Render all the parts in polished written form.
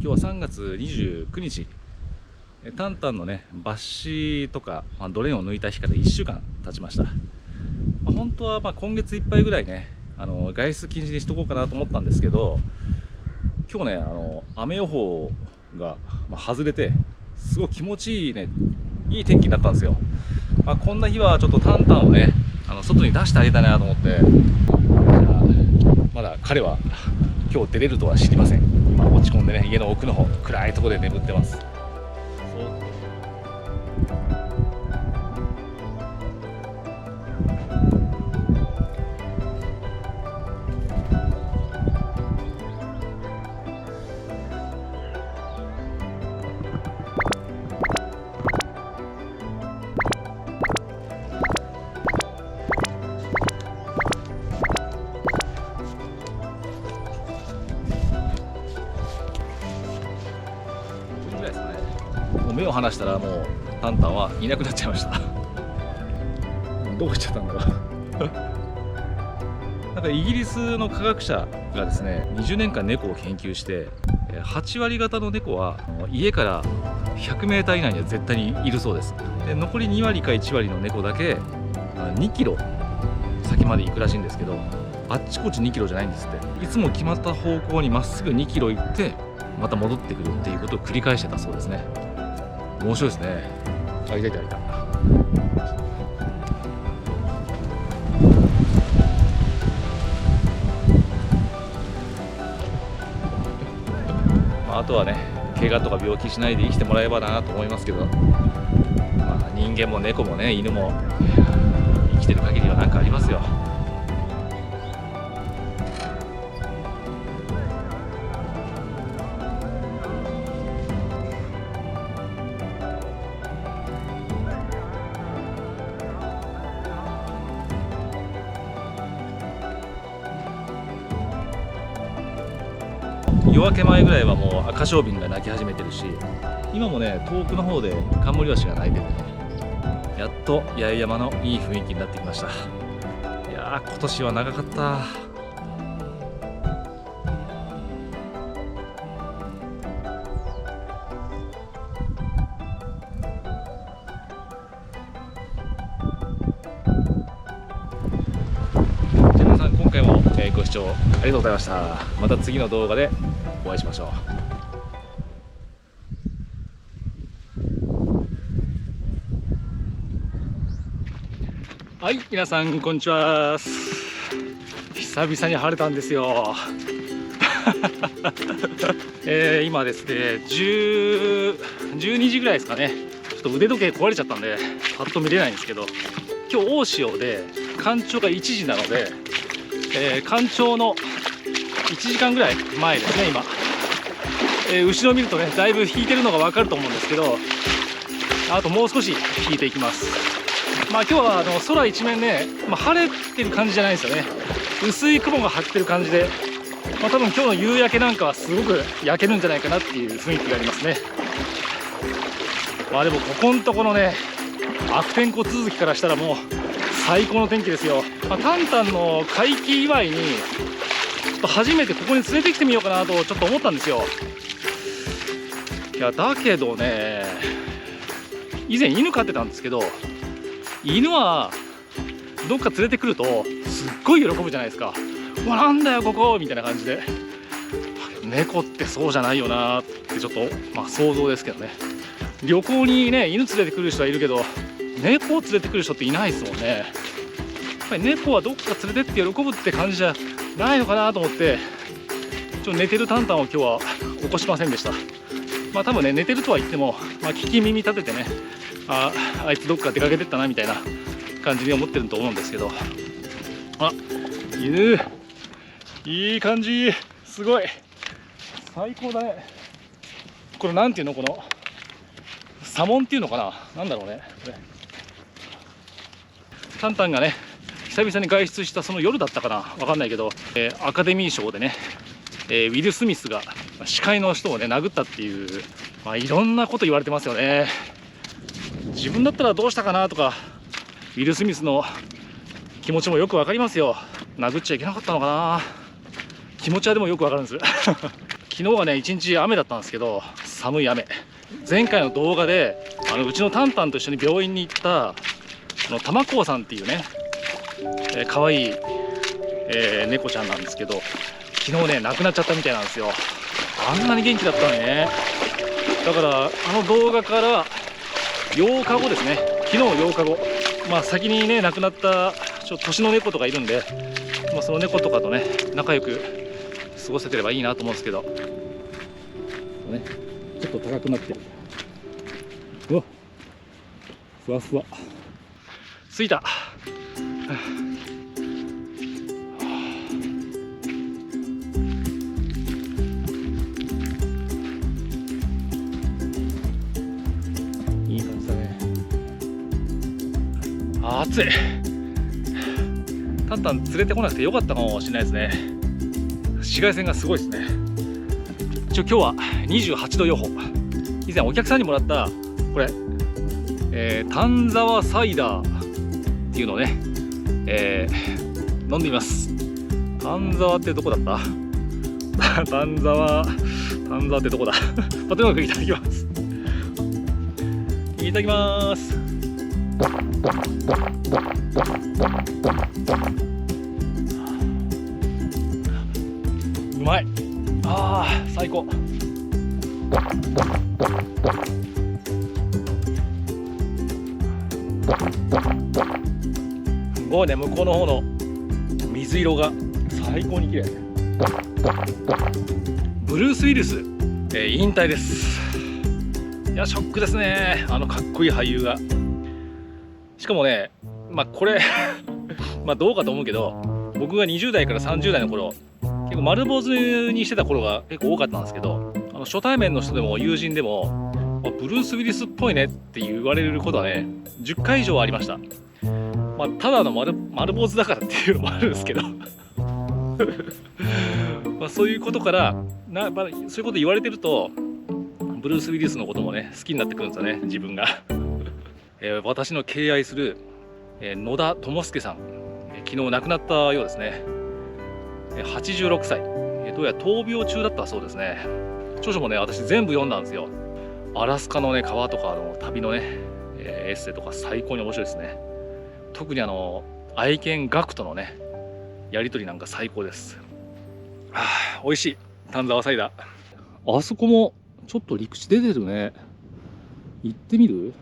今日は3月29日、タンタンのね抜歯とか、ドレーンを抜いた日から1週間経ちました。本当は今月いっぱいぐらいね外出禁止にしとこうかなと思ったんですけど、今日ね雨予報が外れてすごい気持ちいいね、いい天気になったんですよ。こんな日はちょっとタンタンをね外に出してあげたいなと思って、じゃあまだ彼は今日出れるとは知りません。今落ち込んでね家の奥の方暗いところで眠ってます。もう目を離したらもうタンタンはいなくなっちゃいました。どこ行っちゃったんだろう。なんかイギリスの科学者がですね20年間猫を研究して、8割方の猫は家から100メーター以内には絶対にいるそうです。で残り2割か1割の猫だけ2キロ先まで行くらしいんですけど、あっちこっち2キロじゃないんですって。いつも決まった方向にまっすぐ2キロ行ってまた戻ってくるっていうことを繰り返してたそうですね。面白いですね。あ、いたいたいた。あとはね怪我とか病気しないで生きてもらえばなと思いますけど、人間も猫もね犬も生きてる限りは何かありますよ。夜明け前ぐらいはもう赤小瓶が鳴き始めてるし、今もね遠くの方でカンムリワシが鳴いててね、やっと八重山のいい雰囲気になってきました。いやー今年は長かった。皆さん今回もご視聴ありがとうございました。また次の動画でお会いしましょう。はい、皆さんこんにちは。久々に晴れたんですよ。今ですね12時ぐらいですかね。ちょっと腕時計壊れちゃったんでパッと見れないんですけど、今日大潮で干潮が1時なので、干潮の1時間ぐらい前ですね今。後ろ見るとねだいぶ引いてるのが分かると思うんですけど、あともう少し引いていきます。今日は空一面ね、晴れてる感じじゃないんですよね。薄い雲が張ってる感じで、多分今日の夕焼けなんかはすごく焼けるんじゃないかなっていう雰囲気がありますね。でもここのところね悪天候続きからしたらもう最高の天気ですよ。タンタンの回帰祝いにちょっと初めてここに連れてきてみようかなとちょっと思ったんですよ。いやだけどね、以前犬飼ってたんですけど、犬はどっか連れてくるとすっごい喜ぶじゃないですか。わなんだよここみたいな感じで。猫ってそうじゃないよなってちょっと想像ですけどね。旅行にね犬連れてくる人はいるけど猫を連れてくる人っていないですもんね。やっぱり猫はどっか連れてって喜ぶって感じじゃないのかなと思って、ちょっと寝てるタンタンを今日は起こしませんでした。多分ね寝てるとは言っても、聞き耳立ててね、あいつどっか出かけてったなみたいな感じに思ってると思うんですけど、犬いい感じ、すごい最高だね。これなんていうの、このサモンっていうのかな、なんだろうねこれ。タンタンがね久々に外出したその夜だったかな、分かんないけど、アカデミー賞でね、ウィル・スミスが司会の人をね殴ったっていう、いろんなこと言われてますよね。自分だったらどうしたかなとか、ウィル・スミスの気持ちもよく分かりますよ。殴っちゃいけなかったのかな、気持ちはでもよく分かるんです。昨日はね一日雨だったんですけど、寒い雨。前回の動画でうちのタンタンと一緒に病院に行った玉子さんっていうね、可愛い猫ちゃんなんですけど、昨日ね亡くなっちゃったみたいなんですよ。あんなに元気だったのにね。だから動画から8日後ですね、昨日8日後、先にね亡くなった年の猫とかいるんで、その猫とかとね仲良く過ごせてればいいなと思うんですけどね。ちょっと高くなってる。うわ、ふわふわ。着いた。いい感じだね。暑い。タンタン連れてこなくてよかったかもしれないですね。紫外線がすごいですね。今日は28度予報。以前お客さんにもらったこれ、丹沢サイダーっていうのをね、飲んでみます。丹沢ってどこだった丹沢ってどこだとにかくいただきます。いただきます。うまい。最高。すごいね、向こうの方の水色が最高に綺麗。ブルース・ウィリス、引退です。いやショックですね。かっこいい俳優が。しかもね、これどうかと思うけど、僕が20代から30代の頃、結構丸坊主にしてた頃が結構多かったんですけど、初対面の人でも友人でもブルース・ウィリスっぽいねって言われることはね10回以上ありました。ただの丸坊主だからっていうのもあるんですけどそういうことからそういうこと言われてると、ブルース・ウィリスのこともね好きになってくるんですよね、自分が私の敬愛する、野田智介さん、昨日亡くなったようですね。86歳、どうやら闘病中だったそうですね。著書もね私全部読んだんですよ。アラスカのね川とかの旅のね、エッセイとか最高に面白いですね。特に愛犬ガクとのねやり取りなんか最高です。美味しい丹沢サイダー。あそこもちょっと陸地出てるね。行ってみる？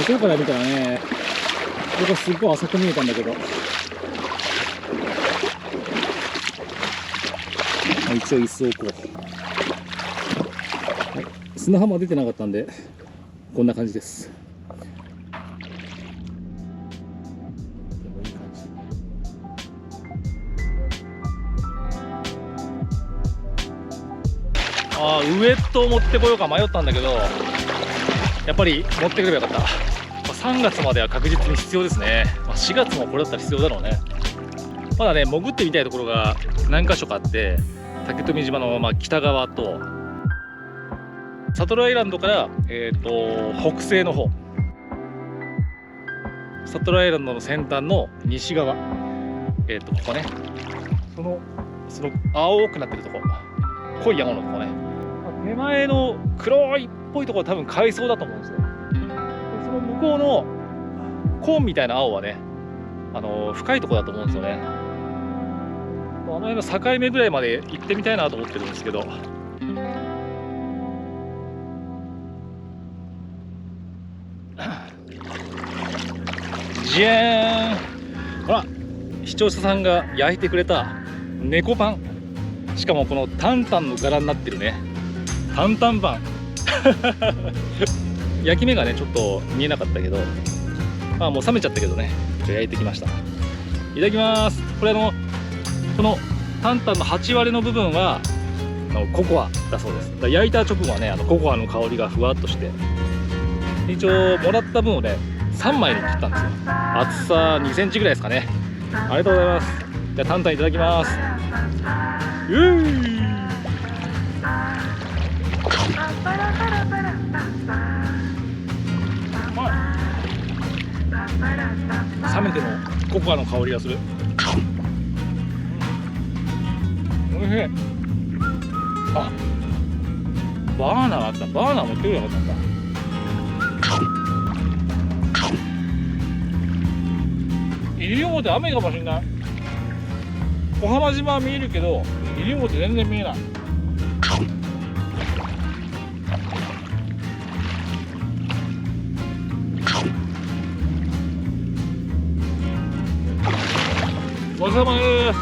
向こうから見たらね、これがすっごい浅く見えたんだけど、一応椅子を置こう。はい、砂浜出てなかったんでこんな感じです。ウエットを持ってこようか迷ったんだけど、やっぱり持ってくればよかった。3月までは確実に必要ですね。4月もこれだったら必要だろうね。まだね潜ってみたいところが何か所かあって、竹富島の北側とサトルアイランドから、北西の方、サトルアイランドの先端の西側、ここね、その青くなってるとこ、濃い山のとこね、手前の黒いっぽいところは多分海藻だと思うんですよ。でその向こうのコーンみたいな青はね、深いところだと思うんですよね。あの辺の境目ぐらいまで行ってみたいなと思ってるんですけど、じゃーん、ほら視聴者さんが焼いてくれた猫パン、しかもこのタンタンの柄になってるねタンタンパン焼き目がねちょっと見えなかったけど、もう冷めちゃったけどね、焼いてきました。いただきます。これこのタンタンの8割の部分はココアだそうです。だ焼いた直後はねココアの香りがふわっとして、一応もらった分をね3枚に切ったんですよ。厚さ2センチぐらいですかね。ありがとうございます。じゃあタンタンいただきます。冷めてもココアの香りがする。おいしい。あ、バーナーあった。バーナー持ってくればよかったんだ。西表雨かもしれない。小浜島は見えるけど西表全然見えない。お疲れ様です。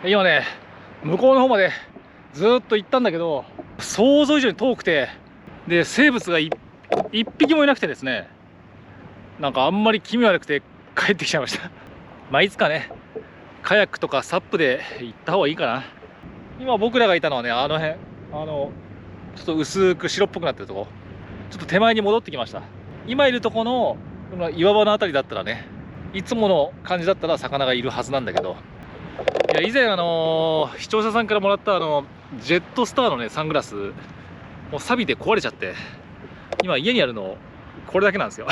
今ね、向こうの方までずっと行ったんだけど、想像以上に遠くて、で生物が一匹もいなくてですね、なんかあんまり気味悪くて帰ってきちゃいました。まあいつかね、カヤックとかサップで行った方がいいかな。今僕らがいたのはね、あの辺、ちょっと薄く白っぽくなってるとこ、ちょっと手前に戻ってきました。今いるとこの岩場のあたりだったらね、いつもの感じだったら魚がいるはずなんだけど、いや以前視聴者さんからもらったジェットスターのねサングラス、もう錆びて壊れちゃって、今家にあるのこれだけなんですよ。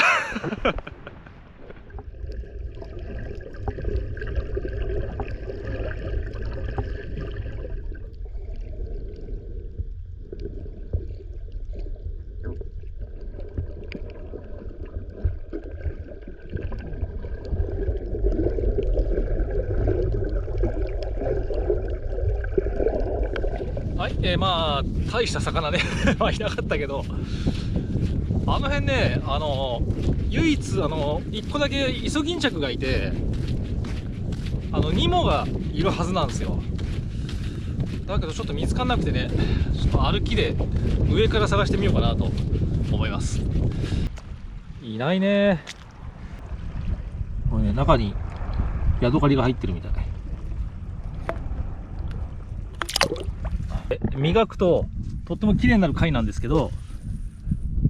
はい、まあ大した魚ねはいなかったけど、あの辺ね、唯一1個だけイソギンチャクがいて、ニモがいるはずなんですよ。だけどちょっと見つかんなくてね、ちょっと歩きで上から探してみようかなと思います。いないね。これね、中にヤドカリが入ってるみたい。磨くととっても綺麗になる貝なんですけど、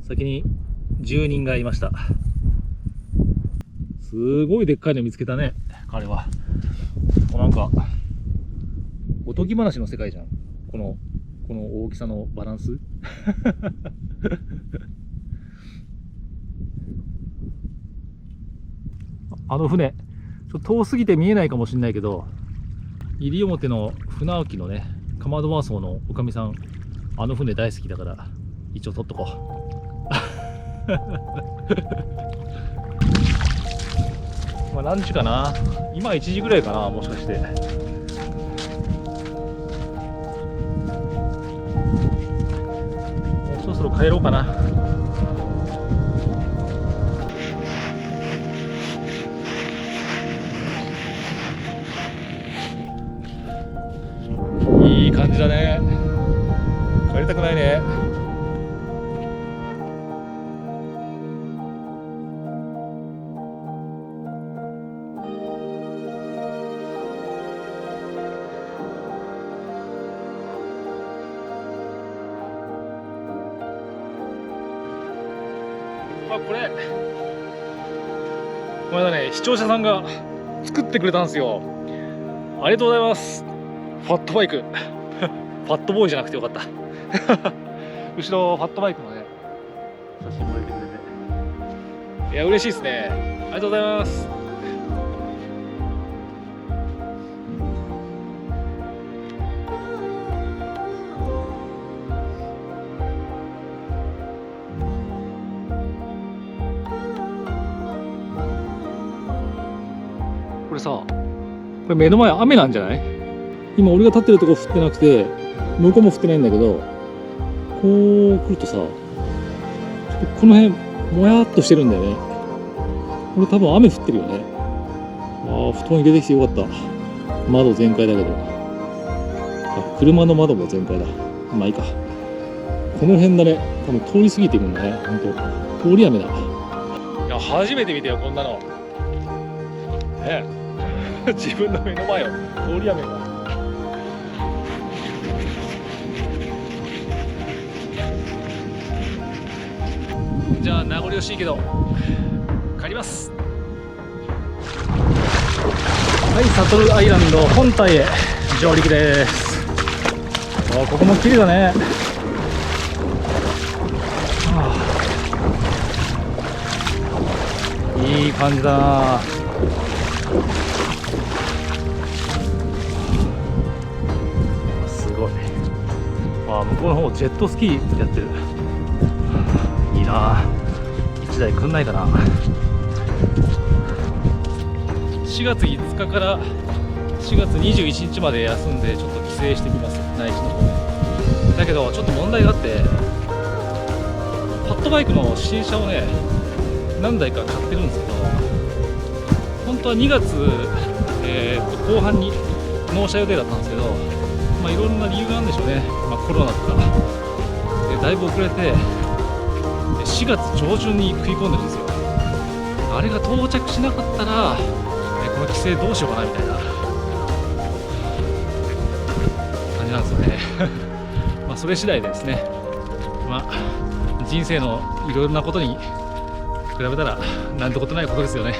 先に住人がいました。すごいでっかいの見つけたね、彼は。なんかおとぎ話の世界じゃん、この大きさのバランス。あの船ちょっと遠すぎて見えないかもしれないけど、西表の船沖のね、かまどマーソーのおかみさん、あの船大好きだから一応撮っとこう。まあ何時かな、今1時ぐらいかな、もしかして。もうそろそろ帰ろうかな。いい感じだね。帰りたくないね。これこの間ね、視聴者さんが作ってくれたんですよ。ありがとうございます。ファットバイク。ファットボーイじゃなくてよかった。後ろファットバイクのね、写真も入れてくれて、いや嬉しいですね。ありがとうございます。これさ、これ目の前雨なんじゃない？今俺が立ってるとこ降ってなくて、向こうも降ってないんだけど、こう来るとさ、ちょっとこの辺もやっとしてるんだよね。これ多分雨降ってるよね。ああ、布団入れてきてよかった。窓全開だけど、あ、車の窓も全開だ。まあいいか。この辺だね。多分通り過ぎていくんだね。ほんと通り雨だ。いや初めて見たよこんなのね。自分の目の前を通り雨が。じゃあ名残惜しいけど帰ります。はい、サトルアイランド本体へ上陸です。ここも綺麗だね。いい感じだな。すごい。向こうの方ジェットスキーやってる。いいな。1台くんないかな。4月5日から4月21日まで休んでちょっと帰省してみます、内地の方で。だけどちょっと問題があって、パッドバイクの新車をね何台か買ってるんですけど、本当は2月、後半に納車予定だったんですけど、いろんな理由があるんでしょうね。コロナとかでだいぶ遅れて、4月上旬に食い込んでるんですよ。あれが到着しなかったらこの帰省どうしようかなみたいな感じなんですよね。それ次第でですね、人生のいろいろなことに比べたらなんてことないことですよね。